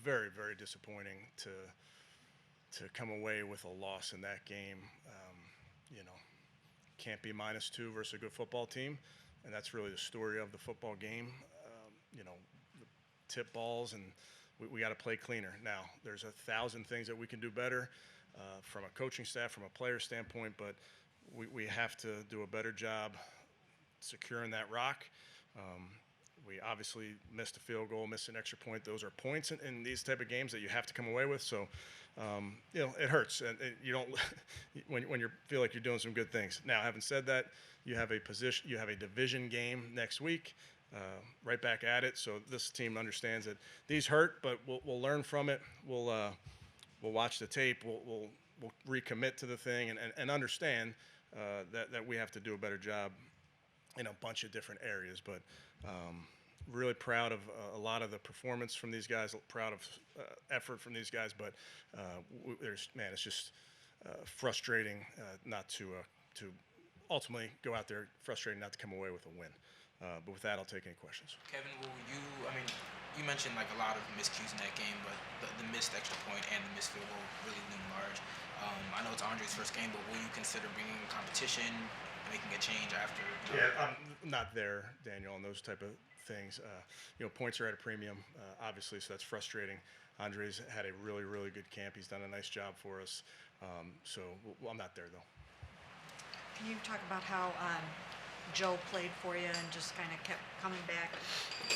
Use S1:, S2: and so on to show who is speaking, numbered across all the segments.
S1: very, very disappointing to come away with a loss in that game. You know, can't be -2 versus a good football team, and that's really the story of the football game. You know, the tip balls, and we got to play cleaner. Now, there's 1,000 things that we can do better from a coaching staff, from a player standpoint, but we have to do a better job securing that rock. We obviously missed a field goal, missed an extra point. Those are points in these type of games that you have to come away with. So, you know, it hurts, and you don't when you feel like you're doing some good things. Now, having said that, you have a division game next week, right back at it. So this team understands that these hurt, but we'll learn from it. We'll watch the tape. We'll recommit to the thing and understand that we have to do a better job in a bunch of different areas, but really proud of a lot of the performance from these guys, proud of effort from these guys, but it's just frustrating not to ultimately go out there, frustrating not to come away with a win. But with that, I'll take any questions.
S2: Kevin, you mentioned like a lot of miscues in that game, but the missed extra point and the missed field goal really loomed large. I know it's Andre's first game, but will you consider bringing competition, making a change after?
S1: Yeah, I'm not there, Daniel, on those type of things. You know, points are at a premium, obviously, so that's frustrating. Andre's had a really, really good camp. He's done a nice job for us. So I'm not there, though.
S3: Can you talk about how Joe played for you and just kind of kept coming back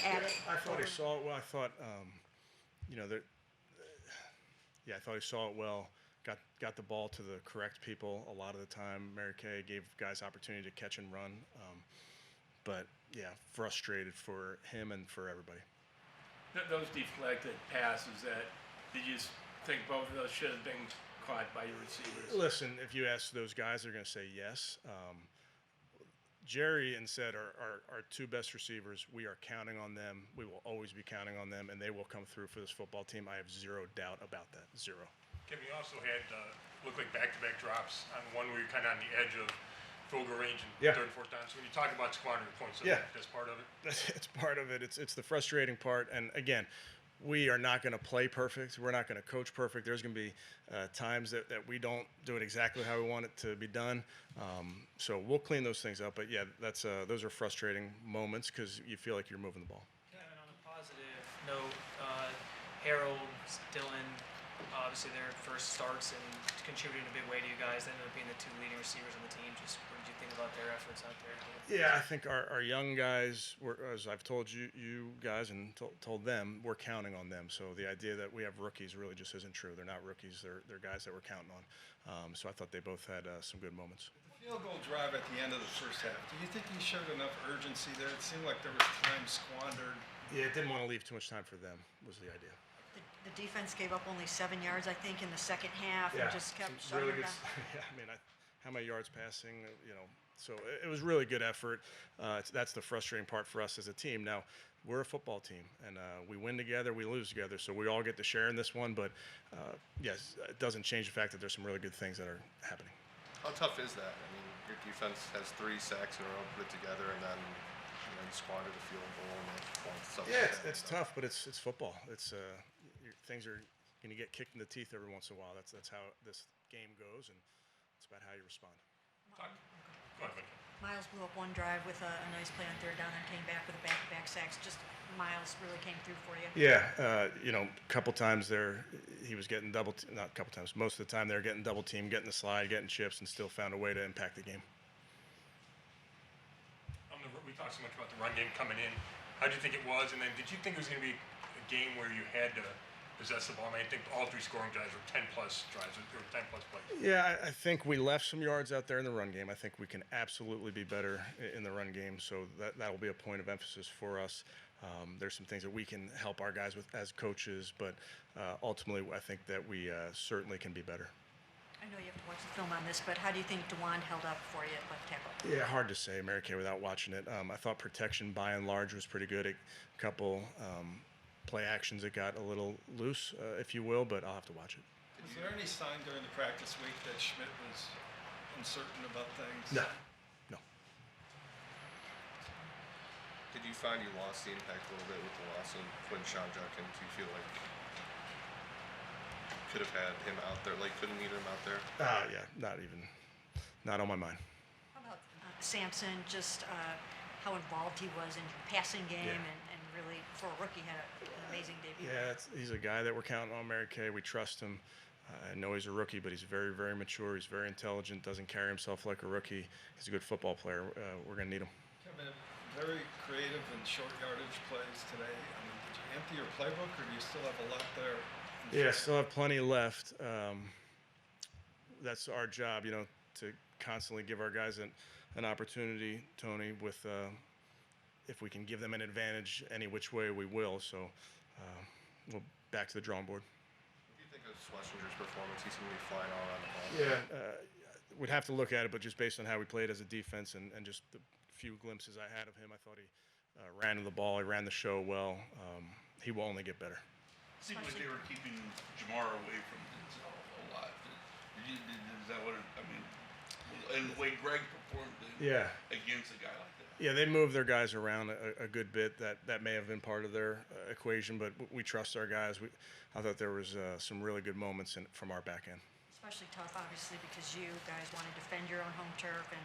S3: at it?
S1: I thought he saw it well. I thought, you know, I thought he saw it well. Got the ball to the correct people a lot of the time. Mary Kay gave guys opportunity to catch and run. But, yeah, frustrated for him and for everybody.
S4: Those deflected passes, did you think both of those should have been caught by your receivers?
S1: Listen, if you ask those guys, they're going to say yes. Jerry and Seth are our two best receivers. We are counting on them. We will always be counting on them, and they will come through for this football team. I have zero doubt about that. Zero.
S5: Kevin, you also had looked like back-to-back drops on one where you're kind of on the edge of field goal range and third and fourth down. So when you talk about squandering points, that's part of it.
S1: It's part of it. It's the frustrating part. And again, we are not going to play perfect. We're not going to coach perfect. There's going to be times that we don't do it exactly how we want it to be done. So we'll clean those things up. But yeah, those are frustrating moments because you feel like you're moving the ball.
S6: Kevin, on a positive note, Harold, Dylan, obviously their first starts and contributing in a big way to you guys. They ended up being the two leading receivers on the team. Just what did you think about their efforts out there?
S1: Yeah, I think our young guys, as I've told you guys and told them, we're counting on them. So the idea that we have rookies really just isn't true. They're not rookies. They're guys that we're counting on. So I thought they both had some good moments.
S7: The field goal drive at the end of the first half, do you think you showed enough urgency there? It seemed like there was time squandered.
S1: Yeah, didn't want to leave too much time for them was the idea.
S3: The defense gave up only 7 yards, I think, in the second half, and just kept shutting
S1: really
S3: them
S1: good.
S3: down.
S1: Yeah, I mean, how many yards passing? You know, so it was really good effort. That's the frustrating part for us as a team. Now we're a football team, and we win together, we lose together, so we all get to share in this one. But yes, it doesn't change the fact that there's some really good things that are happening.
S8: How tough is that? I mean, your defense has 3 sacks in a row, put it together, and then you squander the field goal and extra points.
S1: Yeah, it's tough, but it's football. It's things are going to get kicked in the teeth every once in a while. That's how this game goes, and it's about how you respond.
S5: Go ahead.
S3: Miles blew up one drive with a nice play on third down and came back with a back-to-back sacks. Just Miles really came through for you.
S1: Yeah, you know, a couple times there, he was getting not a couple times, most of the time they were getting double teamed, getting the slide, getting chips, and still found a way to impact the game.
S5: We talked so much about the run game coming in. How did you think it was? And then did you think it was going to be a game where you had to possess the ball? I mean, I think all 3 scoring drives were 10-plus drives, or 10-plus plays.
S1: Yeah, I think we left some yards out there in the run game. I think we can absolutely be better in the run game, so that'll be a point of emphasis for us. There's some things that we can help our guys with as coaches, but ultimately I think that we certainly can be better.
S3: I know you have to watch the film on this, but how do you think DeWand held up for you at left tackle?
S1: Yeah, hard to say, Mary Kay, without watching it. I thought protection by and large was pretty good. A couple play actions that got a little loose, if you will, but I'll have to watch it.
S7: Was there any sign during the practice week that Schmidt was uncertain about things?
S1: No.
S8: Did you find you lost the impact a little bit with the loss of Quinn Shonjuk? Do you feel like could have had him out there. Like, couldn't need him out there.
S1: Yeah, not on my mind.
S3: How about Samson, just how involved he was in your passing game
S1: Yeah.
S3: and really, for a rookie, had an amazing debut.
S1: Yeah, he's a guy that we're counting on, Mary Kay. We trust him. I know he's a rookie, but he's very, very mature. He's very intelligent, doesn't carry himself like a rookie. He's a good football player. We're going to need him.
S7: Kevin, very creative and short yardage plays today. I mean, did you empty your playbook, or do you still have a lot there?
S1: Yeah, still have plenty left. That's our job, to constantly give our guys an opportunity, Tony, with if we can give them an advantage any which way, we will. So we'll back to the drawing board.
S8: What do you think of Schlesinger's performance? He seemed to be flying all around the ball.
S1: Yeah, we'd have to look at it, but just based on how we played as a defense and just the few glimpses I had of him, I thought he ran to the ball. He ran the show well. He will only get better.
S9: Seemed like they were keeping Jamar away from Denzel a lot. Is that what I mean? And the way Greg performed against a guy like that.
S1: Yeah, they move their guys around a good bit. That may have been part of their equation, but we trust our guys. I thought there was some really good moments from our back end.
S3: Especially tough, obviously, because you guys want to defend your own home turf and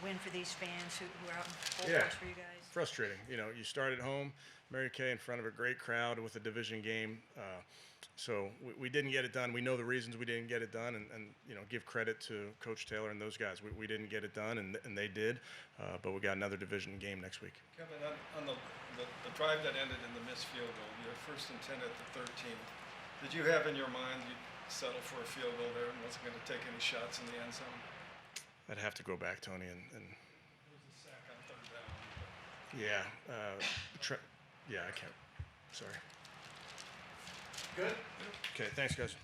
S3: win for these fans who are out in full force for you guys.
S1: Frustrating. You start at home, Mary Kay, in front of a great crowd with a division game. So we didn't get it done. We know the reasons we didn't get it done, and give credit to Coach Taylor and those guys. We didn't get it done, and they did, but we got another division game next week.
S7: Kevin, on the drive that ended in the missed field goal, you had 1st and 10 at the 13. Did you have in your mind you'd settle for a field goal there and wasn't going to take any shots in the end zone?
S1: I'd have to go back, Tony, and
S7: There was a sack on 3rd down.
S1: yeah, I can't. Sorry.
S9: Good.
S1: Okay, thanks, guys.